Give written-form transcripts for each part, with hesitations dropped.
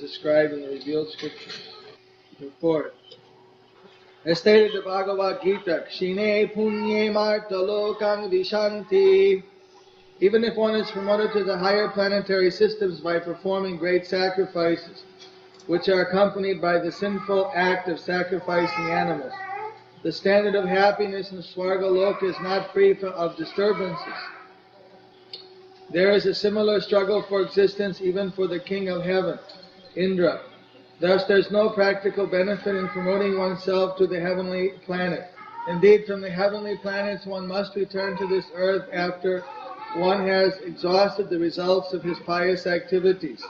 described in the revealed scriptures. Report. As stated in the Bhagavad Gita, Kshine punye martalokang vishanti. Even if one is promoted to the higher planetary systems by performing great sacrifices, which are accompanied by the sinful act of sacrificing animals, the standard of happiness in Swarga Loka is not free of disturbances. There is a similar struggle for existence even for the king of heaven, Indra. Thus there is no practical benefit in promoting oneself to the heavenly planet. Indeed, from the heavenly planets one must return to this earth after one has exhausted the results of his pious activities.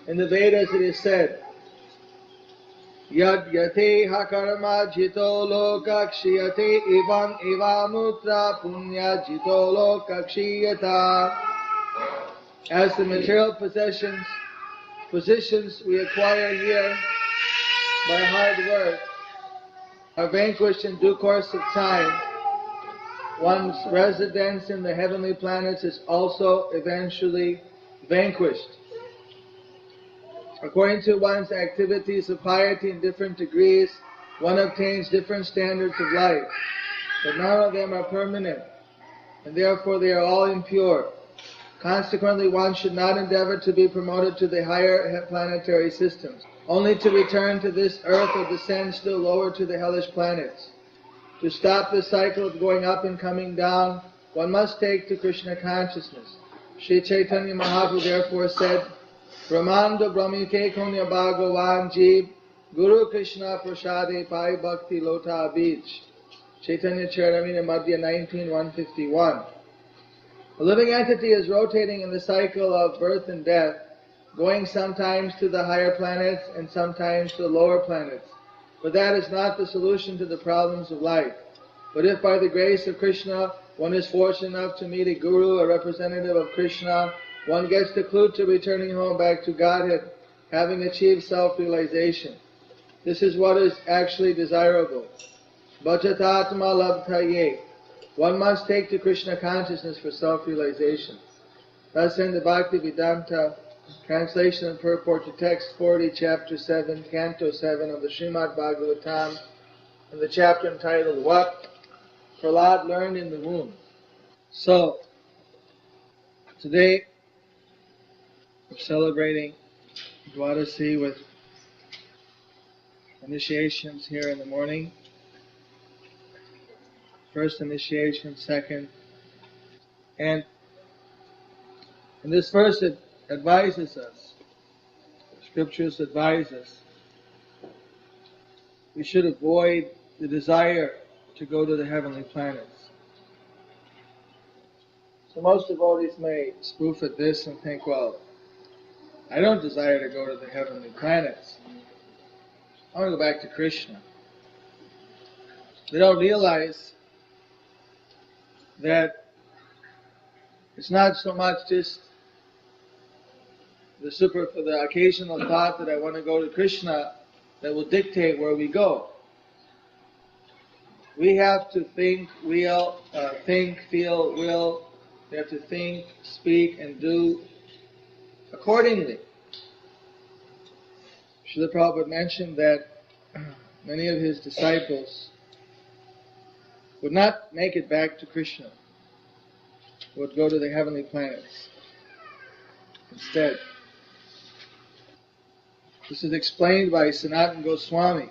In the Vedas it is said, Yad yateha karma jito loka kshiyate evam evamutra punya jito loka kshiyata. As the material positions we acquire here by hard work are vanquished in due course of time, one's residence in the heavenly planets is also eventually vanquished. According to one's activities of piety in different degrees, one obtains different standards of life, but none of them are permanent, and therefore they are all impure. Consequently, one should not endeavor to be promoted to the higher planetary systems, only to return to this earth or descend still lower to the hellish planets. To stop the cycle of going up and coming down, one must take to Krishna consciousness. Sri Chaitanya Mahaprabhu therefore said, Brahmanda Brahmite Konya Bhagavan Jeev Guru Krishna Prasade Pai Bhakti Lota Bij. Chaitanya Charitamrita Madhya 19:151. A living entity is rotating in the cycle of birth and death, going sometimes to the higher planets and sometimes to the lower planets. But that is not the solution to the problems of life. But if by the grace of Krishna one is fortunate enough to meet a guru, a representative of Krishna, one gets the clue to returning home back to Godhead, having achieved self-realization. This is what is actually desirable. Bhajatatma labdhaye. One must take to Krishna consciousness for self-realization. Thus in the Bhakti Vedanta translation and purport to text 40, chapter 7, canto 7 of the Srimad Bhagavatam, in the chapter entitled, What Prahlad Learned in the Womb. So, today we're celebrating Dwadasi with initiations here in the morning. First initiation, second. And in this verse it advises us, the scriptures advise us, we should avoid the desire to go to the heavenly planets. So most devotees may spoof at this and think, well, I don't desire to go to the heavenly planets. I want to go back to Krishna. They don't realize that it's not so much just the occasional thought that I want to go to Krishna that will dictate where we go. We have to think, feel, will. We have to think, speak, and do accordingly. Srila Prabhupada mentioned that many of his disciples would not make it back to Krishna, would go to the heavenly planets instead. This is explained by Sanatana Goswami,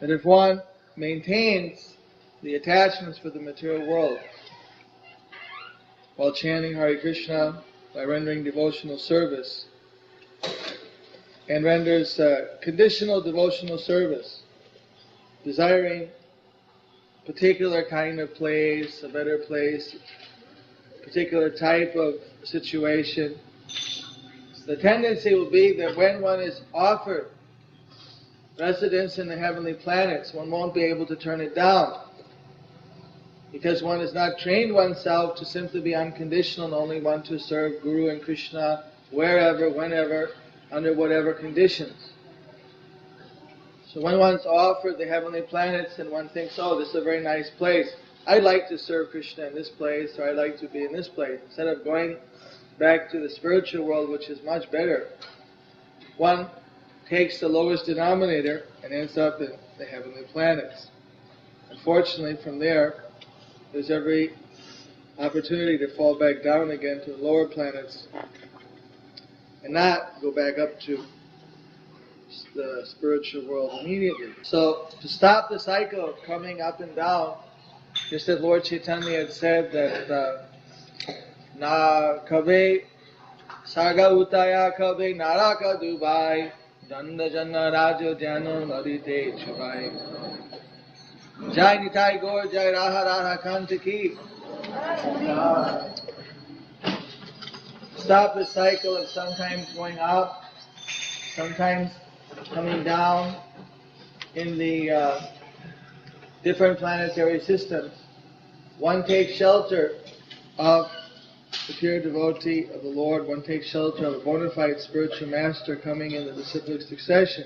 that if one maintains the attachments for the material world while chanting Hare Krishna, by rendering devotional service, and renders conditional devotional service, desiring a particular kind of place, a better place, a particular type of situation, the tendency will be that when one is offered residence in the heavenly planets, one won't be able to turn it down, because one has not trained oneself to simply be unconditional and only want to serve Guru and Krishna wherever, whenever, under whatever conditions. So when one's offered the heavenly planets and one thinks, oh, this is a very nice place, I'd like to serve Krishna in this place, or I'd like to be in this place, instead of going back to the spiritual world, which is much better, one takes the lowest denominator and ends up in the heavenly planets. Unfortunately, from there's every opportunity to fall back down again to the lower planets and not go back up to the spiritual world immediately. So, to stop the cycle of coming up and down, just as Lord Chaitanya had said that Na kabe saga utaya kabe naraka dubai danda janna rajo jano nadite chubai Jai Nitai Gaur Jai Raha Raha Kanta Ki. Stop the cycle of sometimes going up, sometimes coming down in the different planetary systems. One takes shelter of the pure devotee of the Lord, one takes shelter of a bona fide spiritual master coming in the disciplic succession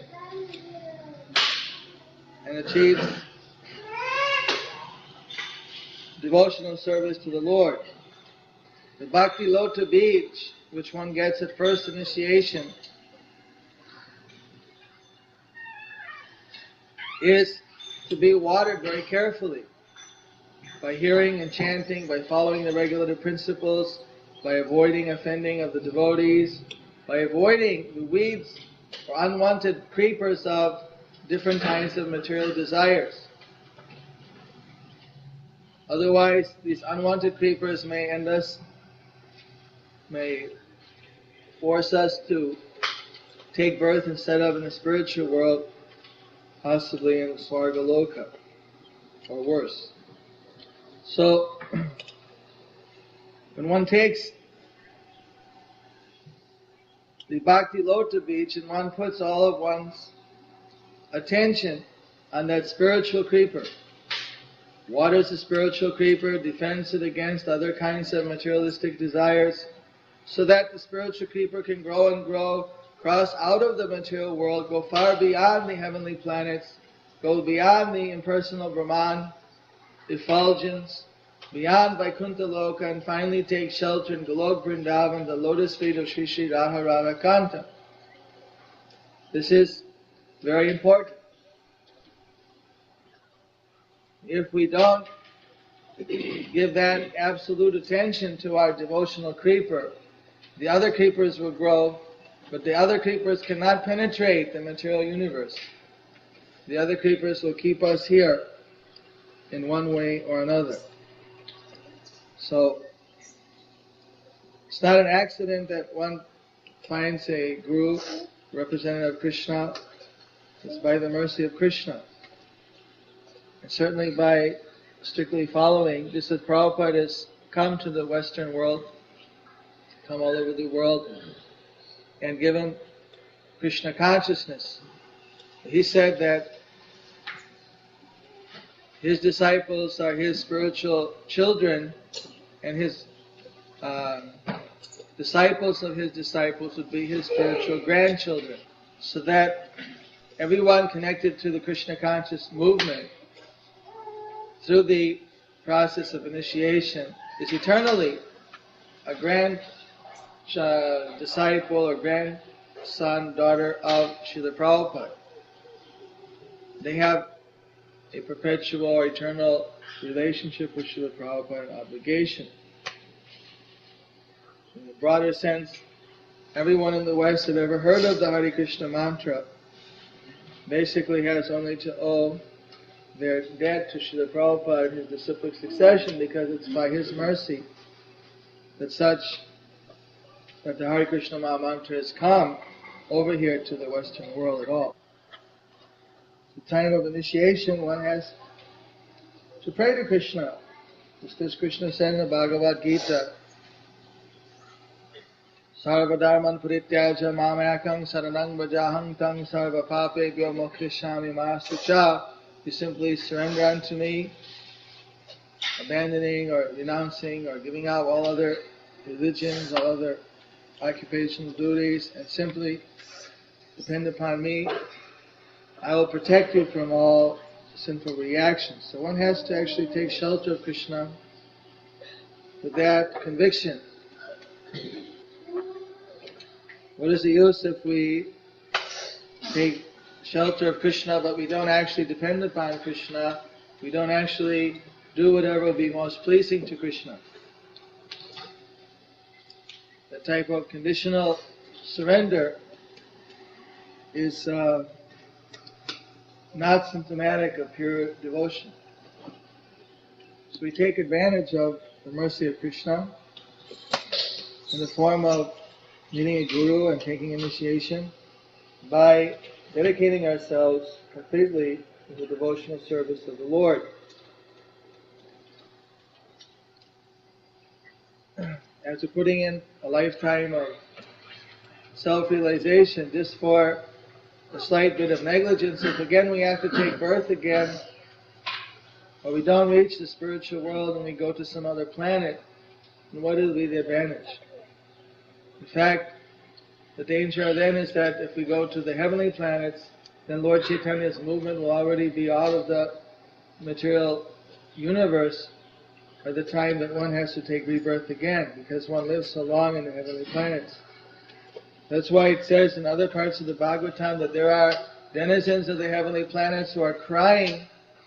and achieves devotional service to the Lord. The Bhakti Lota beach, which one gets at first initiation, is to be watered very carefully by hearing and chanting, by following the regulative principles, by avoiding offending of the devotees, by avoiding the weeds or unwanted creepers of different kinds of material desires. Otherwise, these unwanted creepers may force us to take birth instead of in the spiritual world, possibly in Swarga Loka, or worse. So, when one takes the Bhakti Lota beach and one puts all of one's attention on that spiritual creeper, waters the spiritual creeper, defends it against other kinds of materialistic desires, so that the spiritual creeper can grow and grow, cross out of the material world, go far beyond the heavenly planets, go beyond the impersonal Brahman, effulgence, beyond Vaikuntha Loka, and finally take shelter in Golok Vrindavan, the lotus feet of Sri Sri Radha Radhakanta. This is very important. If we don't give that absolute attention to our devotional creeper, the other creepers will grow, but the other creepers cannot penetrate the material universe. The other creepers will keep us here in one way or another. So, it's not an accident that one finds a guru, representative of Krishna. It's by the mercy of Krishna. And certainly by strictly following, just as Prabhupada has come to the Western world, come all over the world, and given Krishna consciousness. He said that his disciples are his spiritual children, and his disciples of his disciples would be his spiritual grandchildren. So that everyone connected to the Krishna conscious movement through the process of initiation is eternally a disciple or grandson, daughter of Srila Prabhupada. They have a perpetual or eternal relationship with Srila Prabhupada and obligation. In the broader sense, everyone in the West that ever heard of the Hare Krishna mantra basically has only to owe their debt to Srila Prabhupada and his disciplic succession, because it's by his mercy that the Hare Krishna mantra has come over here to the Western world at all. At the time of initiation, one has to pray to Krishna. Just as Krishna said in the Bhagavad Gita, Sarva dharman parityaja mamayakam saranang vajaham tang sarva papebhyo mokshishami masucha. You simply surrender unto me, abandoning or renouncing or giving out all other religions, all other occupational duties, and simply depend upon me. I will protect you from all sinful reactions. So one has to actually take shelter of Krishna with that conviction. What is the use if we take shelter of Krishna but we don't actually depend upon Krishna? We don't actually do whatever will be most pleasing to Krishna. That type of conditional surrender is not symptomatic of pure devotion. So we take advantage of the mercy of Krishna in the form of meeting a guru and taking initiation by dedicating ourselves completely to the devotional service of the Lord. After putting in a lifetime of self-realization just for a slight bit of negligence, if again we have to take birth again, or we don't reach the spiritual world and we go to some other planet, then what will be the advantage? In fact, the danger then is that if we go to the heavenly planets, then Lord Chaitanya's movement will already be out of the material universe by the time that one has to take rebirth again, because one lives so long in the heavenly planets. That's why it says in other parts of the Bhagavatam that there are denizens of the heavenly planets who are crying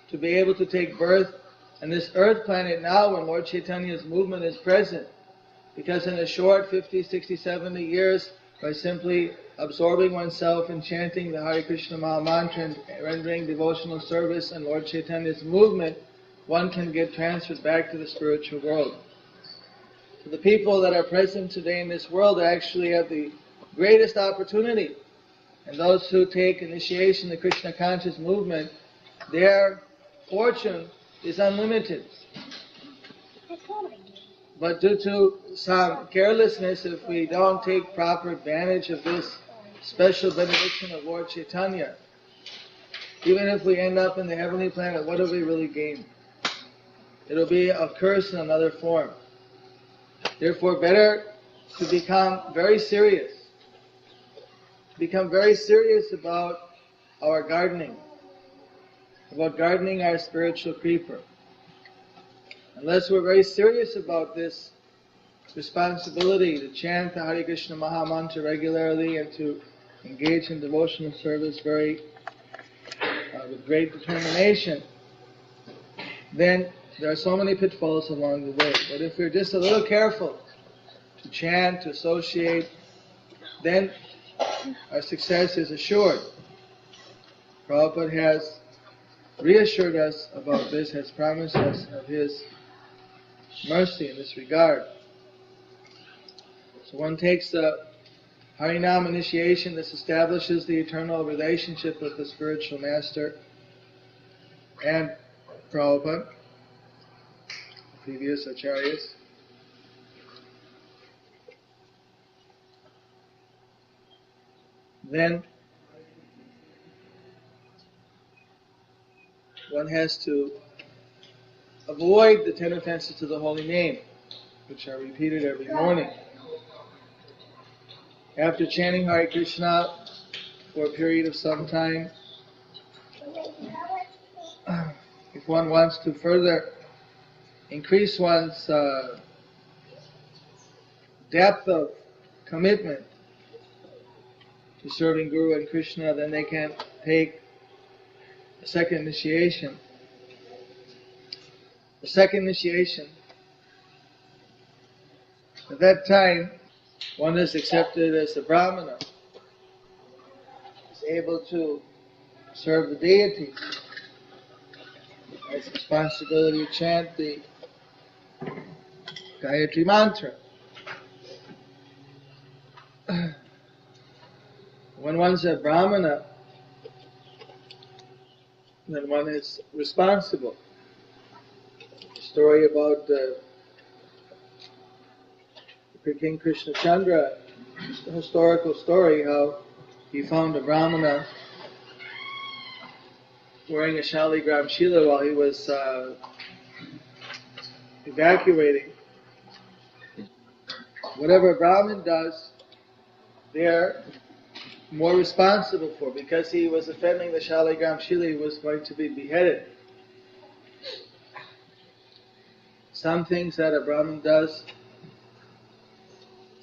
to be able to take birth on this earth planet now when Lord Chaitanya's movement is present. Because in a short 50, 60, 70 years, by simply absorbing oneself in chanting the Hare Krishna Maha Mantra and rendering devotional service and Lord Chaitanya's movement, one can get transferred back to the spiritual world. So the people that are present today in this world actually have the greatest opportunity. And those who take initiation in the Krishna conscious movement, their fortune is unlimited. But due to some carelessness, if we don't take proper advantage of this special benediction of Lord Chaitanya, even if we end up in the heavenly planet, what do we really gain? It'll be a curse in another form. Therefore, better to become very serious. Become very serious about our gardening, about gardening our spiritual creeper. Unless we're very serious about this responsibility to chant the Hare Krishna Maha Mantra regularly and to engage in devotional service with great determination, then there are so many pitfalls along the way. But if we're just a little careful to chant, to associate, then our success is assured. Prabhupada has reassured us about this, has promised us of his mercy in this regard. So one takes the Harinam initiation. This establishes the eternal relationship with the spiritual master and Prabhupada, previous acharyas. Then one has to avoid the 10 offenses to the holy name, which are repeated every morning. After chanting Hare Krishna for a period of some time, if one wants to further increase one's depth of commitment to serving Guru and Krishna, then they can take a second initiation. The second initiation, at that time, one is accepted as a Brahmana, is able to serve the deity, has responsibility to chant the Gayatri Mantra. When one's a Brahmana, then one is responsible. The story about King Krishna Chandra, a historical story, how he found a Brahmana wearing a Shaligram Shila while he was evacuating. Whatever a Brahmin does, they're more responsible for, because he was offending the Shaligram Shila, he was going to be beheaded. Some things that a Brahmin does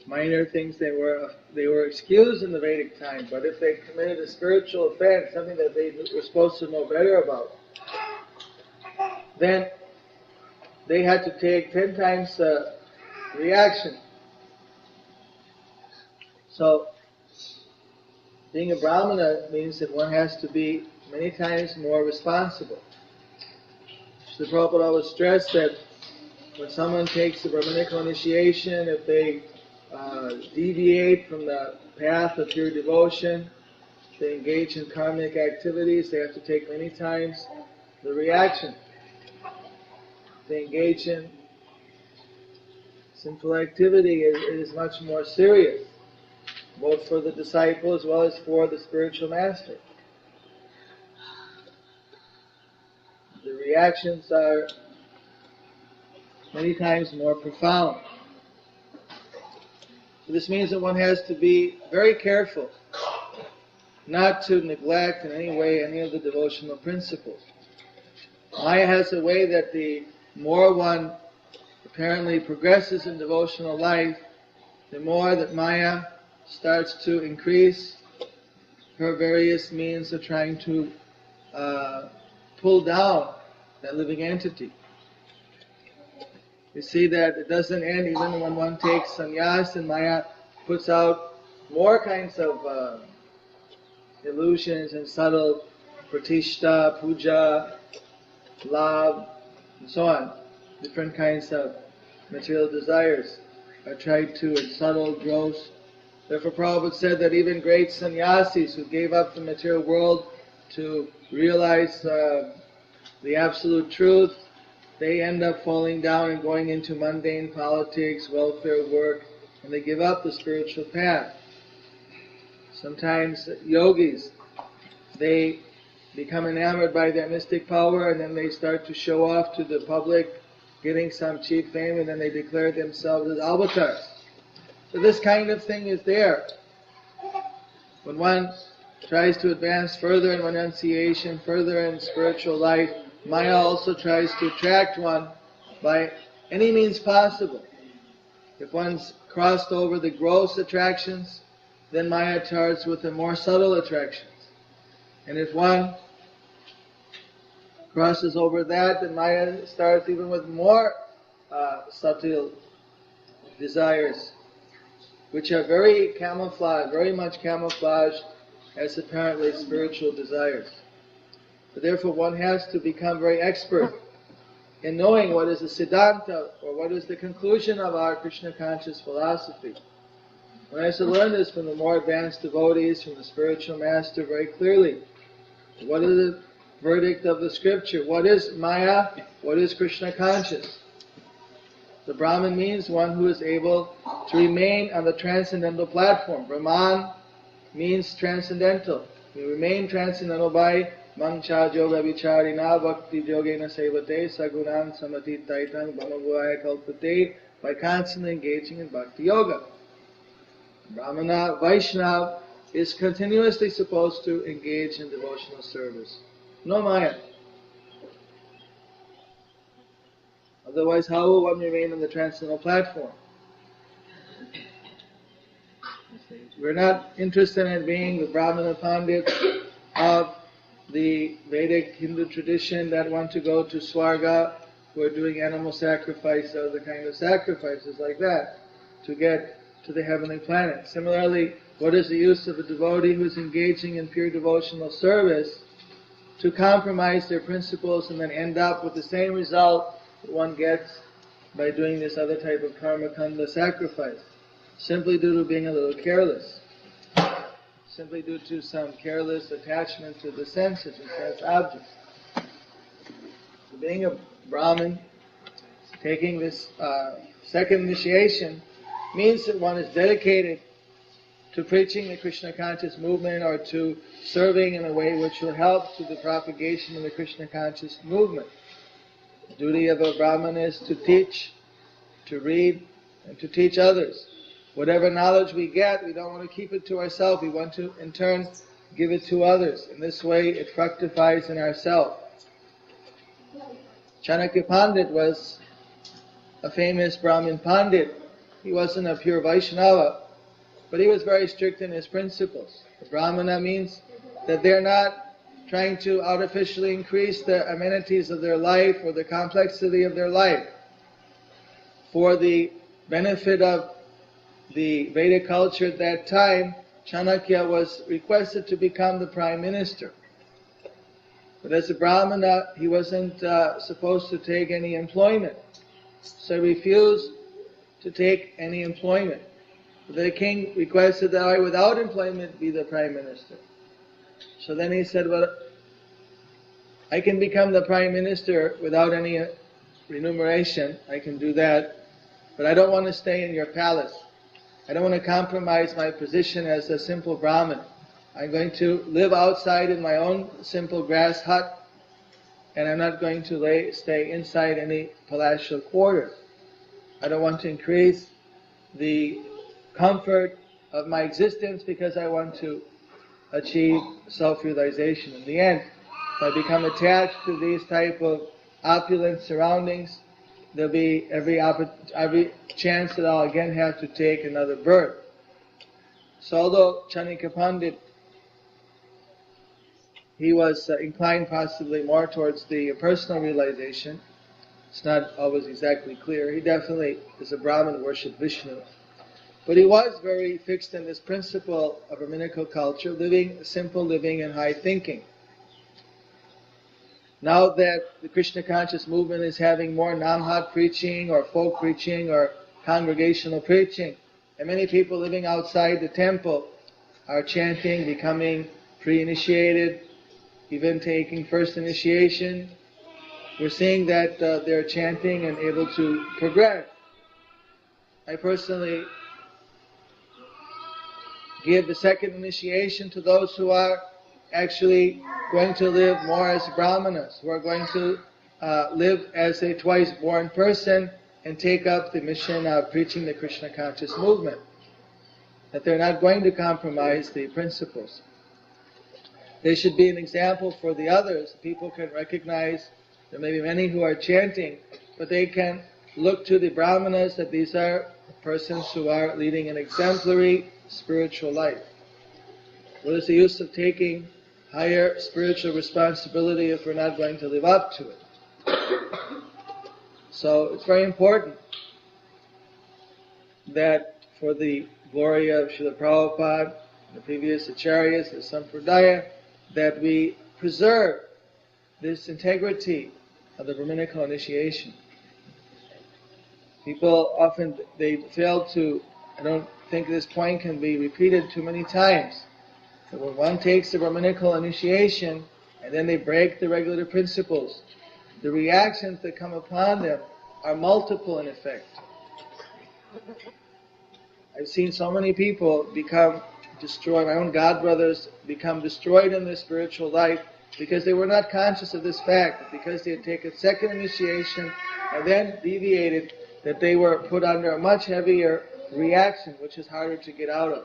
minor things, they were excused in the Vedic time. But if they committed a spiritual offense, something that they were supposed to know better about, then they had to take 10 times the reaction. So, being a Brahmana means that one has to be many times more responsible. Srila Prabhupada always stressed that when someone takes the Brahminical initiation, if they deviate from the path of pure devotion, they engage in karmic activities, they have to take many times the reaction. They engage in sinful activity is much more serious, both for the disciple as well as for the spiritual master. The reactions are many times more profound. So this means that one has to be very careful not to neglect in any way any of the devotional principles. Maya has a way that the more one apparently progresses in devotional life, the more that Maya starts to increase her various means of trying to pull down that living entity. You see that it doesn't end even when one takes sannyas, and Maya puts out more kinds of illusions and subtle pratishta, puja, love, and so on. Different kinds of material desires are tried to in subtle, gross. Therefore Prabhupada said that even great sannyasis who gave up the material world to realize the absolute truth, they end up falling down and going into mundane politics, welfare work, and they give up the spiritual path. Sometimes yogis, they become enamored by their mystic power, and then they start to show off to the public, getting some cheap fame, and then they declare themselves as avatars. So this kind of thing is there. When one tries to advance further in renunciation, further in spiritual life, Maya also tries to attract one by any means possible. If one's crossed over the gross attractions, then Maya charges with the more subtle attractions. And if one crosses over that, then Maya starts even with more subtle desires, which are very camouflaged, very much camouflaged as apparently spiritual desires. But therefore one has to become very expert in knowing what is the siddhanta, or what is the conclusion of our Krishna conscious philosophy. One has to learn this from the more advanced devotees, from the spiritual master very clearly. What is the verdict of the scripture? What is Maya? What is Krishna conscious? The Brahmin means one who is able to remain on the transcendental platform. Brahman means transcendental. You remain transcendental by Mancha Yoga Vicharina Bhakti Yogena Sevate Sagunan Samati Taitang Bhamavaya Kalpate, by constantly engaging in Bhakti Yoga. Brahmana, Vaishnava is continuously supposed to engage in devotional service. No Maya. Otherwise, how will one remain on the transcendental platform? We're not interested in being the Brahmana Pandits of the Vedic Hindu tradition that want to go to Swarga, who are doing animal sacrifice or other kind of sacrifices like that to get to the heavenly planet. Similarly, what is the use of a devotee who is engaging in pure devotional service to compromise their principles and then end up with the same result that one gets by doing this other type of karma kanda sacrifice, simply due to being a little careless, simply due to some careless attachment to the senses and sense objects. So being a Brahmin, taking this second initiation, means that one is dedicated to preaching the Krishna conscious movement, or to serving in a way which will help to the propagation of the Krishna conscious movement. The duty of a Brahmin is to teach, to read, and to teach others. Whatever knowledge we get, we don't want to keep it to ourselves. We want to, in turn, give it to others. In this way, it fructifies in ourselves. Chanakya Pandit was a famous Brahmin Pandit. He wasn't a pure Vaishnava, but he was very strict in his principles. The Brahmana means that they're not trying to artificially increase the amenities of their life or the complexity of their life. For the benefit of the Vedic culture at that time, Chanakya was requested to become the prime minister. But as a Brahmana, he wasn't supposed to take any employment. So he refused to take any employment. The king requested that I, without employment, be the prime minister. So then he said, well, I can become the prime minister without any remuneration. I can do that. But I don't want to stay in your palace. I don't want to compromise my position as a simple Brahmin. I'm going to live outside in my own simple grass hut, and I'm not going to stay inside any palatial quarters. I don't want to increase the comfort of my existence because I want to achieve self-realization. In the end, if I become attached to these type of opulent surroundings, there'll be every chance that I'll again have to take another birth. So although Chanika Pandit, he was inclined possibly more towards the personal realization, it's not always exactly clear. He definitely is a Brahmin, worshipped Vishnu. But he was very fixed in this principle of Brahminical culture, living simple living and high thinking. Now that the Krishna conscious movement is having more Namhat preaching or folk preaching or congregational preaching, and many people living outside the temple are chanting, becoming pre-initiated, even taking first initiation, we're seeing that they're chanting and able to progress. I personally give the second initiation to those who are actually going to live more as Brahmanas, who are going to live as a twice-born person and take up the mission of preaching the Krishna conscious movement. That they're not going to compromise the principles. They should be an example for the others. People can recognize there may be many who are chanting, but they can look to the Brahmanas that these are persons who are leading an exemplary spiritual life. What is the use of taking higher spiritual responsibility if we're not going to live up to it? So it's very important that for the glory of Srila Prabhupada, the previous acharyas, the Sampradaya, that we preserve this integrity of the Brahminical initiation. People often, they fail to, I don't think this point can be repeated too many times, that when one takes the Brahminical initiation and then they break the regulative principles, the reactions that come upon them are multiple in effect. I've seen so many people become destroyed, my own godbrothers become destroyed in their spiritual life because they were not conscious of this fact, because they had taken second initiation and then deviated, that they were put under a much heavier reaction, which is harder to get out of.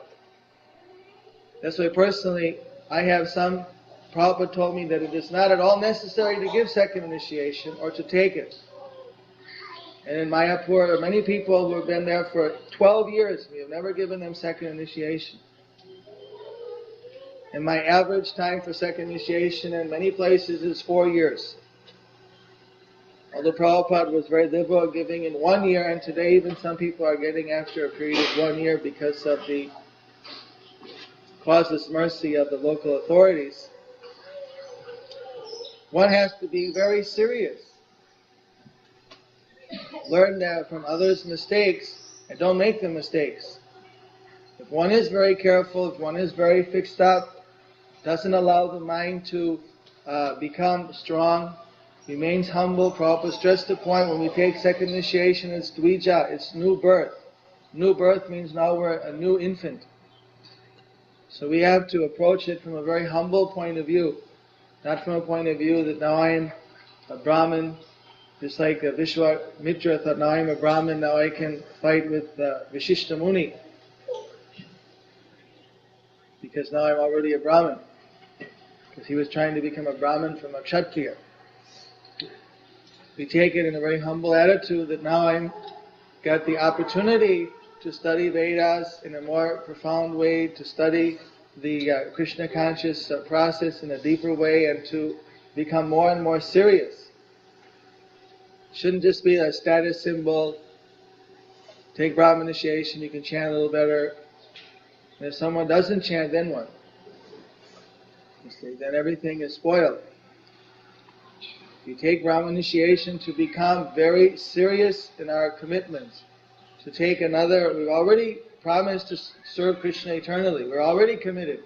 That's why personally, I have some, Prabhupada told me that it is not at all necessary to give second initiation or to take it. And in Mayapur, there are many people who have been there for 12 years. We have never given them second initiation. And my average time for second initiation in many places is 4 years. Although Prabhupada was very liberal, giving in 1 year, and today even some people are getting after a period of 1 year because of the causeless mercy of the local authorities. One has to be very serious. Learn that from others' mistakes and don't make the mistakes. If one is very careful, if one is very fixed up, doesn't allow the mind to become strong, remains humble. Prabhupada stressed the point when we take second initiation, it's dvija, it's new birth. New birth means now we're a new infant. So we have to approach it from a very humble point of view, not from a point of view that now I am a Brahmin, just like Vishwamitra thought, now I am a Brahmin, now I can fight with Vishishta Muni, because now I'm already a Brahmin. Because he was trying to become a Brahmin from a Kshatriya. We take it in a very humble attitude that now I've got the opportunity to study Vedas in a more profound way, to study the Krishna conscious process in a deeper way, and to become more and more serious. It shouldn't just be a status symbol. Take Brahma initiation, you can chant a little better. And if someone doesn't chant, then what? You see, then everything is spoiled. You take Brahma initiation to become very serious in our commitments. To take another, we've already promised to serve Krishna eternally. We're already committed.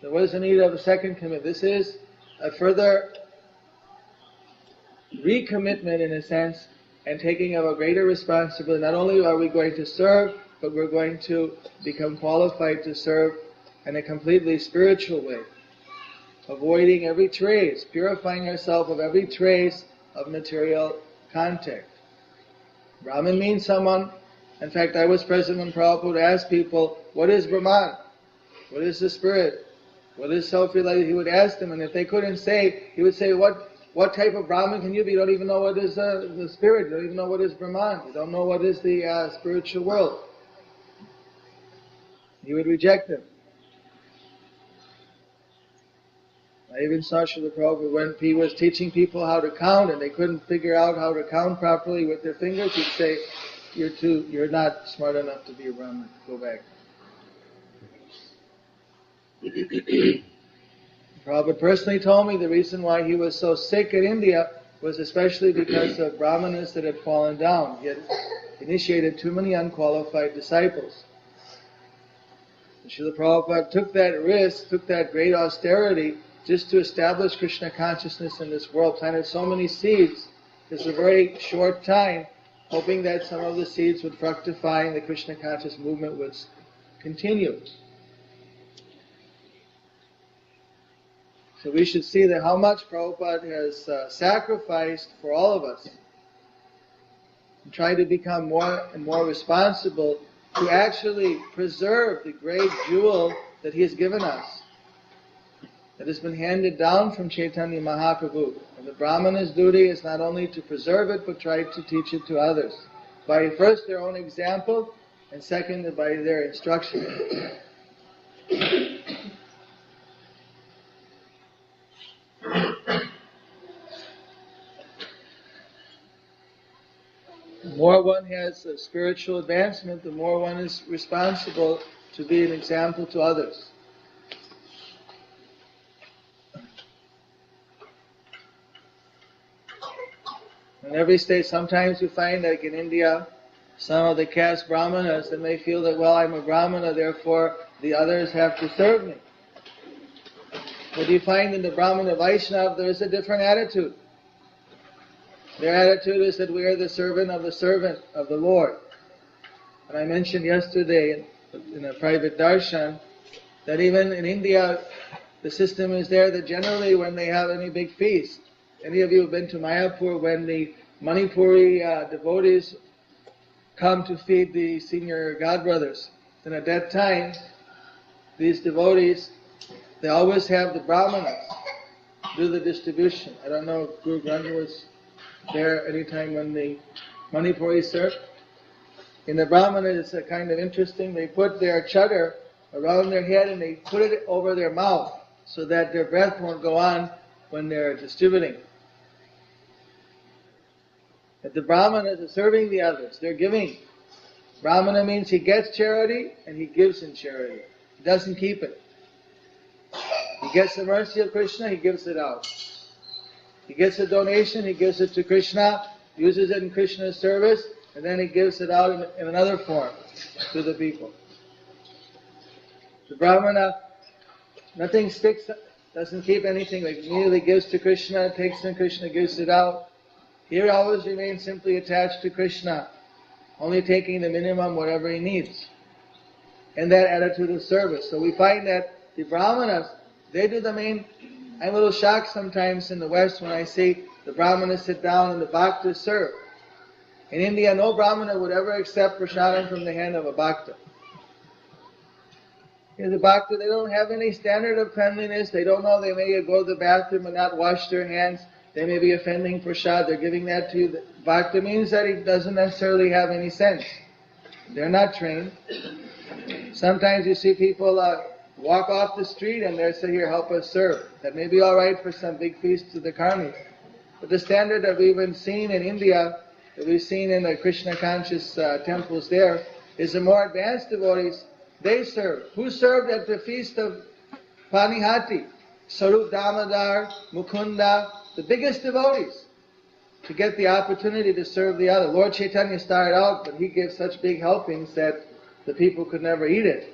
There was a need of a second commitment. This is a further recommitment in a sense, and taking of a greater responsibility. Not only are we going to serve, but we're going to become qualified to serve in a completely spiritual way. Avoiding every trace, purifying ourselves of every trace of material contact. Brahman means someone. In fact, I was present when Prabhupada asked people, what is Brahman? What is the spirit? What is self-realization? He would ask them, and if they couldn't say, he would say, what type of Brahman can you be? You don't even know what is the spirit. You don't even know what is Brahman. You don't know what is the spiritual world. He would reject them. I even saw Srila Prabhupada when he was teaching people how to count and they couldn't figure out how to count properly with their fingers, he'd say, you're not smart enough to be a Brahmin. Go back. Prabhupada personally told me the reason why he was so sick in India was especially because of Brahmanas that had fallen down. He had initiated too many unqualified disciples. And Srila Prabhupada took that risk, took that great austerity just to establish Krishna consciousness in this world, planted so many seeds in a very short time, hoping that some of the seeds would fructify and the Krishna conscious movement would continue. So we should see that how much Prabhupada has sacrificed for all of us, and try to become more and more responsible to actually preserve the great jewel that he has given us, that has been handed down from Chaitanya Mahaprabhu. And the Brahmana's duty is not only to preserve it, but try to teach it to others, by first their own example, and second by their instruction. The more one has a spiritual advancement, the more one is responsible to be an example to others. In every state, sometimes you find, like in India, some of the caste brahmanas, and they feel that, well, I'm a brahmana, therefore the others have to serve me. But you find in the Brahmana Vaishnava, there is a different attitude. Their attitude is that we are the servant of the Lord. And I mentioned yesterday in a private darshan that even in India, the system is there that generally when they have any big feast, any of you have been to Mayapur, when the Manipuri devotees come to feed the senior godbrothers, then at that time, these devotees, they always have the brahmanas do the distribution. I don't know if Guru Granha was there any time when the Manipuri served. In the brahmana, it's a kind of interesting, they put their chadar around their head and they put it over their mouth so that their breath won't go on when they're distributing. But the brahmanas are serving the others, they're giving. Brahmana means he gets charity and he gives in charity. He doesn't keep it. He gets the mercy of Krishna, he gives it out. He gets a donation, he gives it to Krishna, uses it in Krishna's service, and then he gives it out in another form to the people. The Brahmana, nothing sticks, doesn't keep anything, like immediately gives to Krishna, takes in Krishna, gives it out. Here always remains simply attached to Krishna, only taking the minimum, whatever he needs. And that attitude of service. So we find that the Brahmanas, they do the main. I'm a little shocked sometimes in the West when I see the Brahmanas sit down and the Bhaktas serve. In India, no Brahmana would ever accept prasadam from the hand of a Bhakta. In the Bhakta, they don't have any standard of cleanliness. They don't know, they may go to the bathroom and not wash their hands. They may be offending prasad. They're giving that to you. The Bhakta means that he doesn't necessarily have any sense. They're not trained. Sometimes you see people walk off the street and they say, "Here, help us serve." That may be all right for some big feasts of the karmis. But the standard that we've been seeing in India, that we've seen in the Krishna conscious temples there, is the more advanced devotees, they serve. Who served at the feast of Panihati? Sarup Damodar, Mukunda, the biggest devotees, to get the opportunity to serve the other. Lord Chaitanya started out, but he gave such big helpings that the people could never eat it.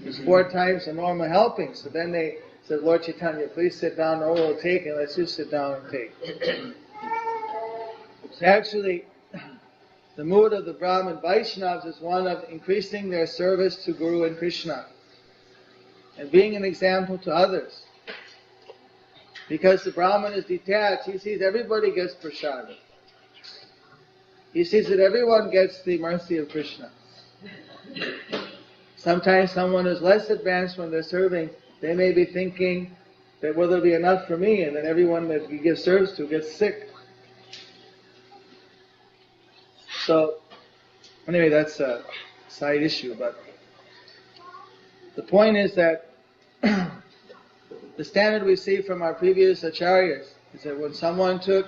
It was 4 times the normal helping. So then they said, "Lord Chaitanya, please sit down, or we'll take, and let's just sit down and take." So actually, the mood of the Brahmin Vaishnavas is one of increasing their service to Guru and Krishna, and being an example to others. Because the Brahmin is detached, he sees everybody gets prasada. He sees that everyone gets the mercy of Krishna. Sometimes someone is less advanced when they're serving, they may be thinking that will there be enough for me, and then everyone that he gives service to gets sick. So, anyway, that's a side issue, but the point is that the standard we see from our previous acharyas is that when someone took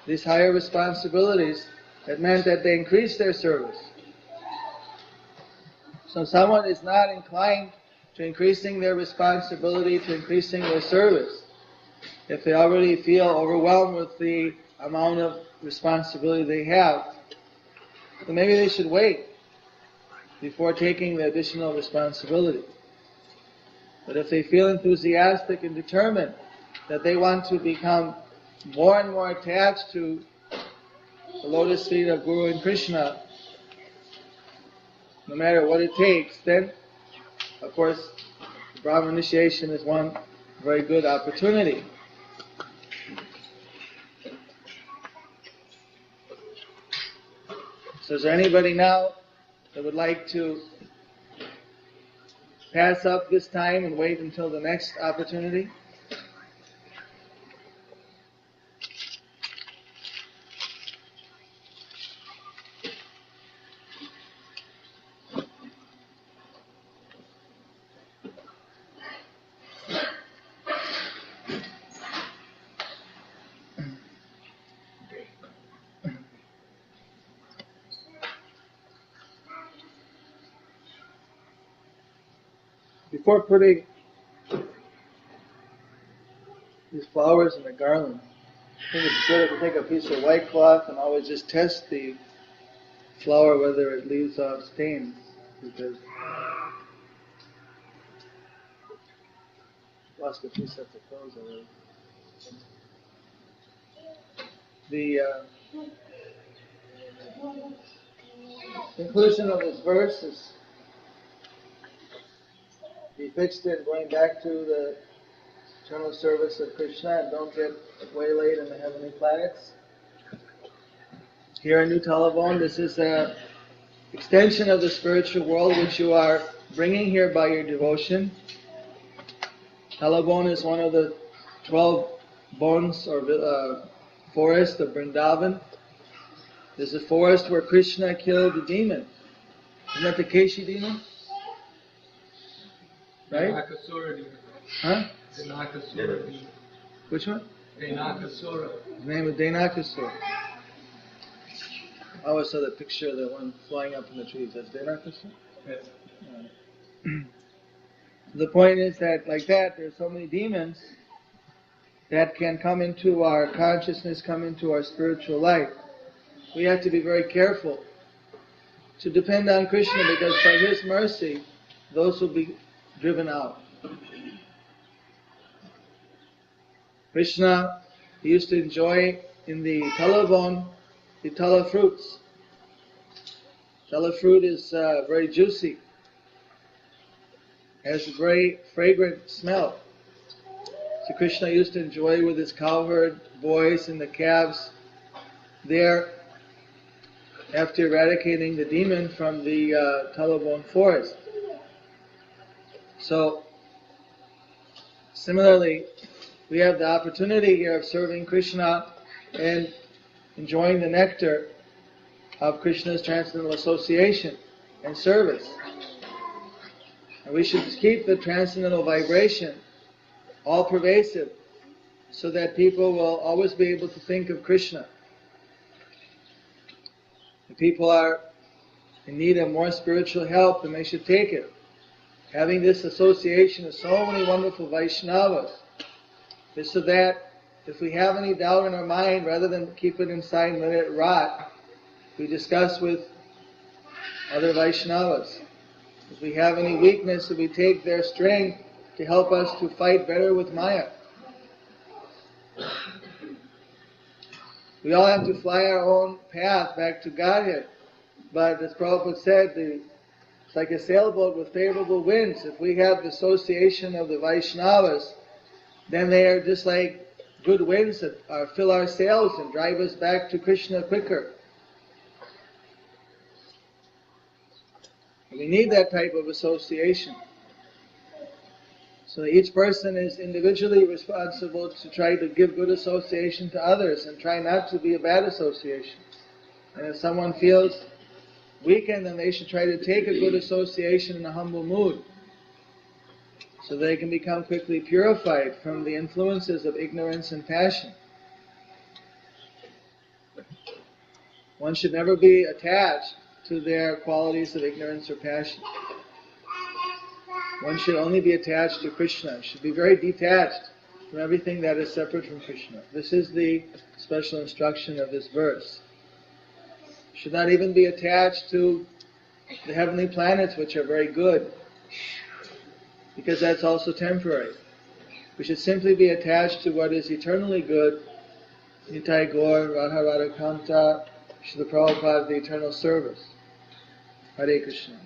these higher responsibilities, it meant that they increased their service. So someone is not inclined to increasing their responsibility, to increasing their service, if they already feel overwhelmed with the amount of responsibility they have, then maybe they should wait before taking the additional responsibility. But if they feel enthusiastic and determined that they want to become more and more attached to the lotus feet of Guru and Krishna, no matter what it takes, then, of course, Brahma initiation is one very good opportunity. So is there anybody now that would like to pass up this time and wait until the next opportunity? Before putting these flowers in the garland, I think it's good to take a piece of white cloth and always just test the flower whether it leaves off stains, because I lost a few sets of clothes already. The conclusion of this verse is be fixed in going back to the eternal service of Krishna and don't get waylaid in the heavenly planets. Here in New Talavon, this is an extension of the spiritual world which you are bringing here by your devotion. Talavon is one of the 12 bones or forest of Vrindavan. There's a forest where Krishna killed the demon. Isn't that the Keshi demon? Right? Denakasura demon. Huh? Denakasura demon. Which one? Denakasura. His name is Denakasura. I always saw that picture of the one flying up in the trees. That's Denakasura? Yes. The point is that, like that, there's so many demons that can come into our consciousness, come into our spiritual life. We have to be very careful to depend on Krishna, because by His mercy, those will be driven out. Krishna, he used to enjoy in the Talavon, the Tala fruits. Tala fruit is very juicy, has a very fragrant smell. So Krishna used to enjoy with his cowherd boys and the calves there after eradicating the demon from the Talavon forest. So, similarly, we have the opportunity here of serving Krishna and enjoying the nectar of Krishna's transcendental association. and service. And we should keep the transcendental vibration all pervasive so that people will always be able to think of Krishna. If people are in need of more spiritual help, then they should take it. Having this association of so many wonderful Vaishnavas is so that if we have any doubt in our mind, rather than keep it inside and let it rot, we discuss with other Vaishnavas. If we have any weakness, we take their strength to help us to fight better with Maya. We all have to fly our own path back to Godhead. But as Prabhupada said, it's like a sailboat with favorable winds. If we have the association of the Vaishnavas, then they are just like good winds that fill our sails and drive us back to Krishna quicker. We need that type of association. So each person is individually responsible to try to give good association to others and try not to be a bad association. And if someone feels weakened, then they should try to take a good association in a humble mood so they can become quickly purified from the influences of ignorance and passion. One should never be attached to their qualities of ignorance or passion. One should only be attached to Krishna, should be very detached from everything that is separate from Krishna. This is the special instruction of this verse. Should not even be attached to the heavenly planets, which are very good, because that's also temporary. We should simply be attached to what is eternally good, Nitai Gaur, Radha Radha Kanta, Srila Prabhupada, the eternal service. Hare Krishna.